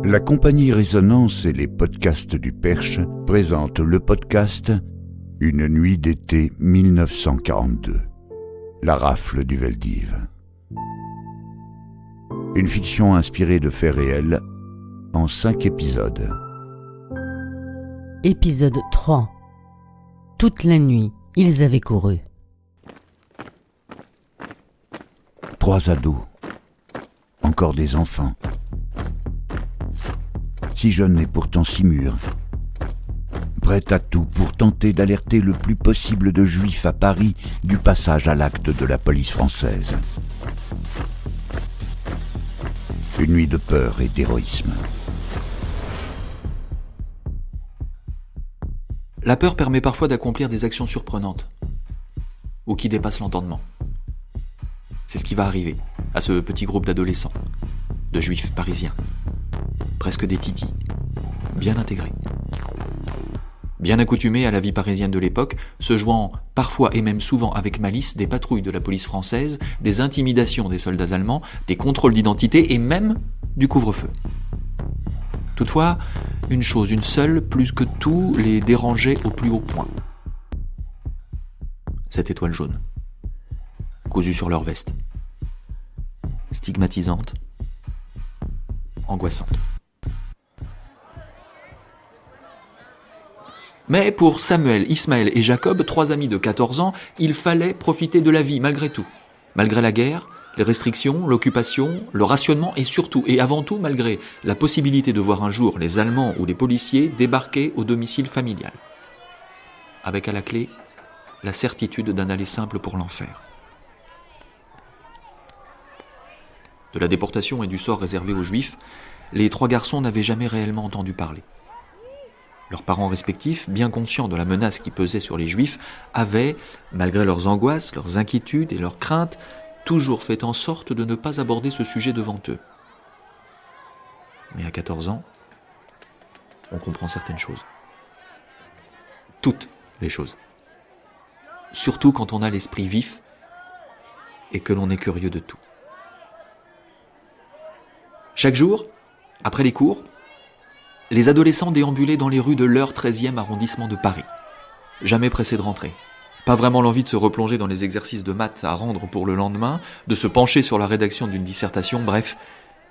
La compagnie Résonance et les podcasts du Perche présentent le podcast Une nuit d'été 1942. La rafle du Veldiv. Une fiction inspirée de faits réels en 5 épisodes. Épisode 3. Toute la nuit, ils avaient couru. 3 ados. Encore des enfants. Si jeunes et pourtant si mûrs. Prêts à tout pour tenter d'alerter le plus possible de juifs à Paris du passage à l'acte de la police française. Une nuit de peur et d'héroïsme. La peur permet parfois d'accomplir des actions surprenantes ou qui dépassent l'entendement. C'est ce qui va arriver à ce petit groupe d'adolescents, de juifs parisiens, presque des titis, bien intégrés, bien accoutumés à la vie parisienne de l'époque, se jouant parfois et même souvent avec malice des patrouilles de la police française, des intimidations des soldats allemands, des contrôles d'identité et même du couvre-feu. Toutefois, une chose, une seule, plus que tout, les dérangeait au plus haut point. Cette étoile jaune, cousue sur leur veste, stigmatisante, angoissante. Mais pour Samuel, Ismaël et Jacob, 3 amis de 14 ans, il fallait profiter de la vie malgré tout. Malgré la guerre, les restrictions, l'occupation, le rationnement et surtout et avant tout malgré la possibilité de voir un jour les Allemands ou les policiers débarquer au domicile familial. Avec à la clé, la certitude d'un aller simple pour l'enfer. De la déportation et du sort réservé aux Juifs, les 3 garçons n'avaient jamais réellement entendu parler. Leurs parents respectifs, bien conscients de la menace qui pesait sur les Juifs, avaient, malgré leurs angoisses, leurs inquiétudes et leurs craintes, toujours fait en sorte de ne pas aborder ce sujet devant eux. Mais à 14 ans, on comprend certaines choses. Toutes les choses. Surtout quand on a l'esprit vif et que l'on est curieux de tout. Chaque jour, après les cours, les adolescents déambulaient dans les rues de leur 13e arrondissement de Paris. Jamais pressés de rentrer. Pas vraiment l'envie de se replonger dans les exercices de maths à rendre pour le lendemain, de se pencher sur la rédaction d'une dissertation, bref,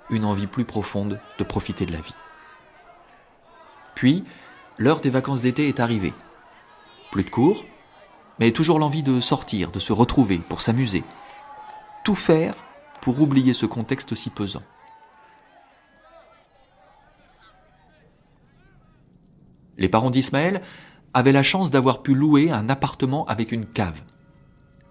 une envie plus profonde de profiter de la vie. Puis, l'heure des vacances d'été est arrivée. Plus de cours, mais toujours l'envie de sortir, de se retrouver, pour s'amuser. Tout faire pour oublier ce contexte si pesant. Les parents d'Ismaël avaient la chance d'avoir pu louer un appartement avec une cave,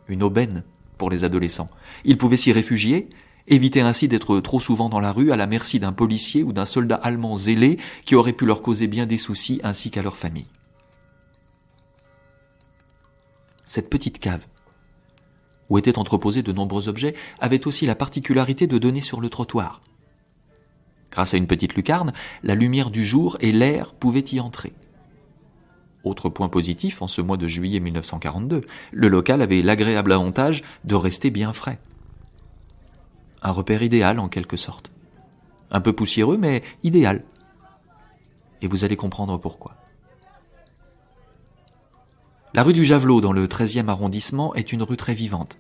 une aubaine pour les adolescents. Ils pouvaient s'y réfugier, éviter ainsi d'être trop souvent dans la rue à la merci d'un policier ou d'un soldat allemand zélé qui aurait pu leur causer bien des soucis ainsi qu'à leur famille. Cette petite cave, où étaient entreposés de nombreux objets, avait aussi la particularité de donner sur le trottoir. Grâce à une petite lucarne, la lumière du jour et l'air pouvaient y entrer. Autre point positif, en ce mois de juillet 1942, le local avait l'agréable avantage de rester bien frais. Un repère idéal en quelque sorte. Un peu poussiéreux, mais idéal. Et vous allez comprendre pourquoi. La rue du Javelot, dans le 13e arrondissement, est une rue très vivante.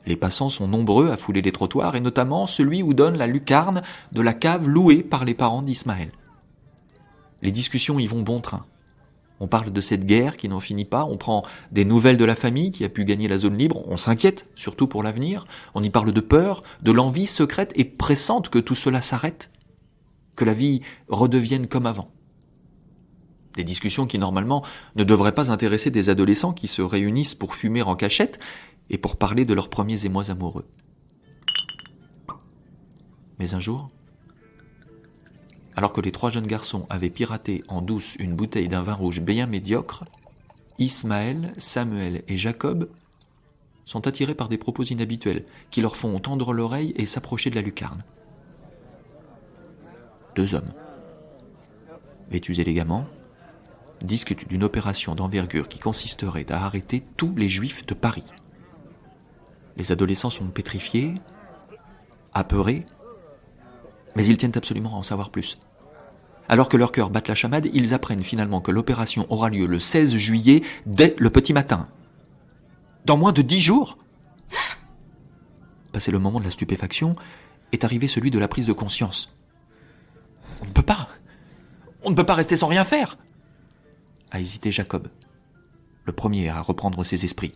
Les passants sont nombreux à fouler les trottoirs, et notamment celui où donne la lucarne de la cave louée par les parents d'Ismaël. Les discussions y vont bon train. On parle de cette guerre qui n'en finit pas, on prend des nouvelles de la famille qui a pu gagner la zone libre, on s'inquiète, surtout pour l'avenir, on y parle de peur, de l'envie secrète et pressante que tout cela s'arrête, que la vie redevienne comme avant. Des discussions qui normalement ne devraient pas intéresser des adolescents qui se réunissent pour fumer en cachette et pour parler de leurs premiers émois amoureux. Mais un jour, alors que les 3 jeunes garçons avaient piraté en douce une bouteille d'un vin rouge bien médiocre, Ismaël, Samuel et Jacob sont attirés par des propos inhabituels qui leur font tendre l'oreille et s'approcher de la lucarne. 2 hommes, vêtus élégamment, discutent d'une opération d'envergure qui consisterait à arrêter tous les juifs de Paris. Les adolescents sont pétrifiés, apeurés, mais ils tiennent absolument à en savoir plus. Alors que leur cœur bat la chamade, ils apprennent finalement que l'opération aura lieu le 16 juillet dès le petit matin. Dans moins de 10 jours ? Passé le moment de la stupéfaction, est arrivé celui de la prise de conscience. On ne peut pas rester sans rien faire, a hésité Jacob, le premier à reprendre ses esprits.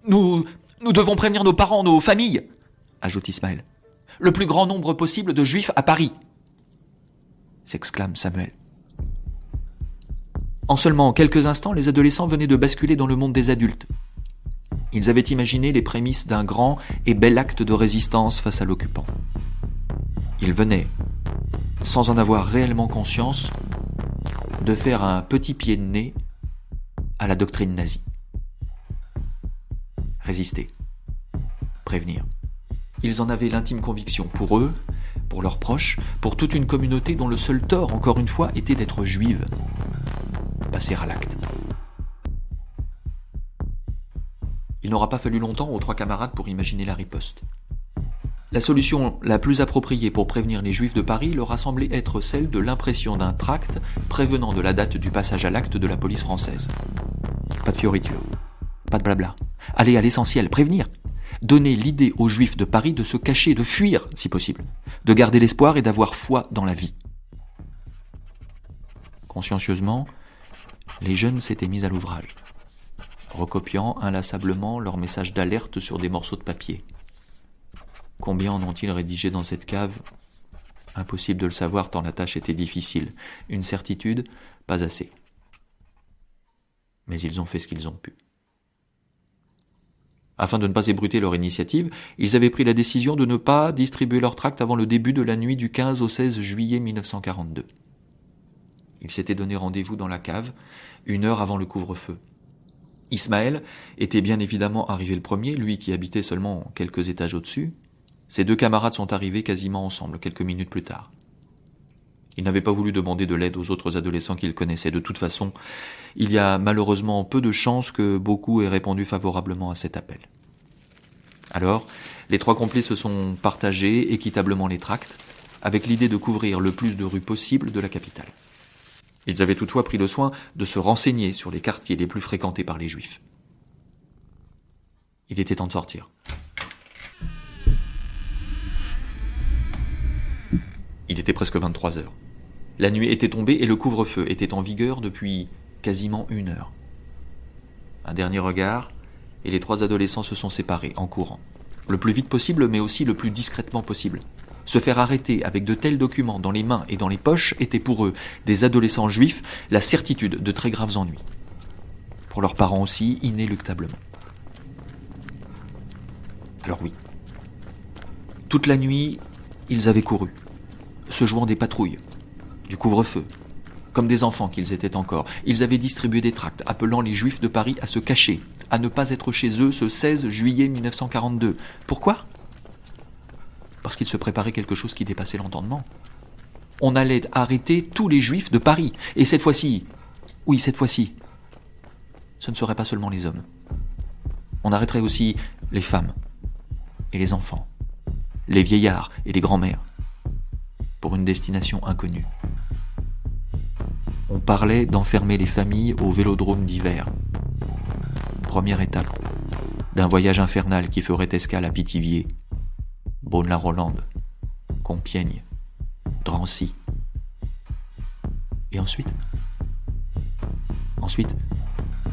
Nous devons prévenir nos parents, nos familles, ajoute Ismaël. Le plus grand nombre possible de juifs à Paris, s'exclame Samuel. En seulement quelques instants, les adolescents venaient de basculer dans le monde des adultes. Ils avaient imaginé les prémices d'un grand et bel acte de résistance face à l'occupant. Ils venaient, sans en avoir réellement conscience, de faire un petit pied de nez à la doctrine nazie. Résister. Prévenir. Ils en avaient l'intime conviction pour eux, pour leurs proches, pour toute une communauté dont le seul tort, encore une fois, était d'être juive. Passer à l'acte. Il n'aura pas fallu longtemps aux 3 camarades pour imaginer la riposte. La solution la plus appropriée pour prévenir les Juifs de Paris leur a semblé être celle de l'impression d'un tract prévenant de la date du passage à l'acte de la police française. Pas de fioritures, pas de blabla. Aller à l'essentiel, prévenir. Donner l'idée aux Juifs de Paris de se cacher, de fuir, si possible, de garder l'espoir et d'avoir foi dans la vie. Consciencieusement, les jeunes s'étaient mis à l'ouvrage, recopiant inlassablement leurs messages d'alerte sur des morceaux de papier. Combien en ont-ils rédigé dans cette cave ? Impossible de le savoir tant la tâche était difficile. Une certitude, pas assez. Mais ils ont fait ce qu'ils ont pu. Afin de ne pas ébruiter leur initiative, ils avaient pris la décision de ne pas distribuer leur tract avant le début de la nuit du 15 au 16 juillet 1942. Ils s'étaient donné rendez-vous dans la cave, 1 heure avant le couvre-feu. Ismaël était bien évidemment arrivé le premier, lui qui habitait seulement quelques étages au-dessus. Ses 2 camarades sont arrivés quasiment ensemble, quelques minutes plus tard. Il n'avait pas voulu demander de l'aide aux autres adolescents qu'il connaissait. De toute façon, il y a malheureusement peu de chances que beaucoup aient répondu favorablement à cet appel. Alors, les 3 complices se sont partagés équitablement les tracts, avec l'idée de couvrir le plus de rues possible de la capitale. Ils avaient toutefois pris le soin de se renseigner sur les quartiers les plus fréquentés par les Juifs. Il était temps de sortir. Il était presque 23 heures. La nuit était tombée et le couvre-feu était en vigueur depuis quasiment 1 heure. Un dernier regard, et les 3 adolescents se sont séparés en courant. Le plus vite possible, mais aussi le plus discrètement possible. Se faire arrêter avec de tels documents dans les mains et dans les poches était pour eux, des adolescents juifs, la certitude de très graves ennuis. Pour leurs parents aussi, inéluctablement. Alors oui. Toute la nuit, ils avaient couru, se jouant des patrouilles, du couvre-feu, comme des enfants qu'ils étaient encore. Ils avaient distribué des tracts appelant les Juifs de Paris à se cacher, à ne pas être chez eux ce 16 juillet 1942. Pourquoi ? Parce qu'il se préparait quelque chose qui dépassait l'entendement. On allait arrêter tous les Juifs de Paris. Et cette fois-ci, ce ne seraient pas seulement les hommes. On arrêterait aussi les femmes et les enfants, les vieillards et les grands-mères, pour une destination inconnue. On parlait d'enfermer les familles au vélodrome d'hiver. Première étape d'un voyage infernal qui ferait escale à Pithiviers, Beaune-la-Rolande, Compiègne, Drancy. Et ensuite,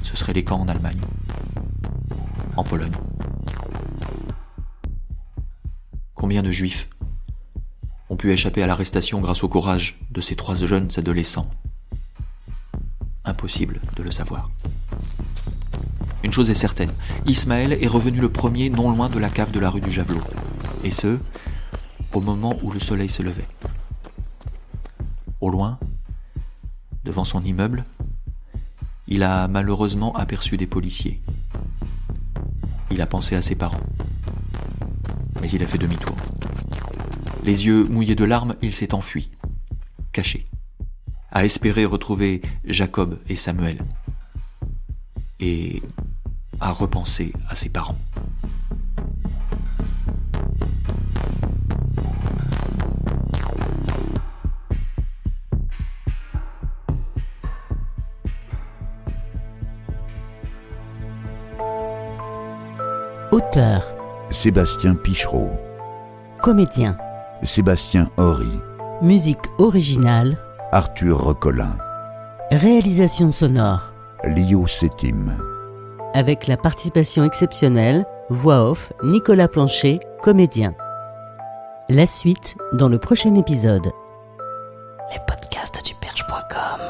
ce seraient les camps en Allemagne, en Pologne. Combien de Juifs ont pu échapper à l'arrestation grâce au courage de ces 3 jeunes adolescents ? Impossible de le savoir. Une chose est certaine, Ismaël est revenu le premier non loin de la cave de la rue du Javelot. Et ce, au moment où le soleil se levait. Au loin, devant son immeuble, il a malheureusement aperçu des policiers. Il a pensé à ses parents. Mais il a fait demi-tour. Les yeux mouillés de larmes, il s'est enfui, caché, à espérer retrouver Jacob et Samuel, et à repenser à ses parents. Auteur, Sébastien Pichereau, comédien, Sébastien Horry, musique originale, Arthur Recolin, réalisation sonore, Lio Sétim. avec la participation exceptionnelle, voix off, Nicolas Plancher, comédien. La suite dans le prochain épisode. Les podcasts du perche.com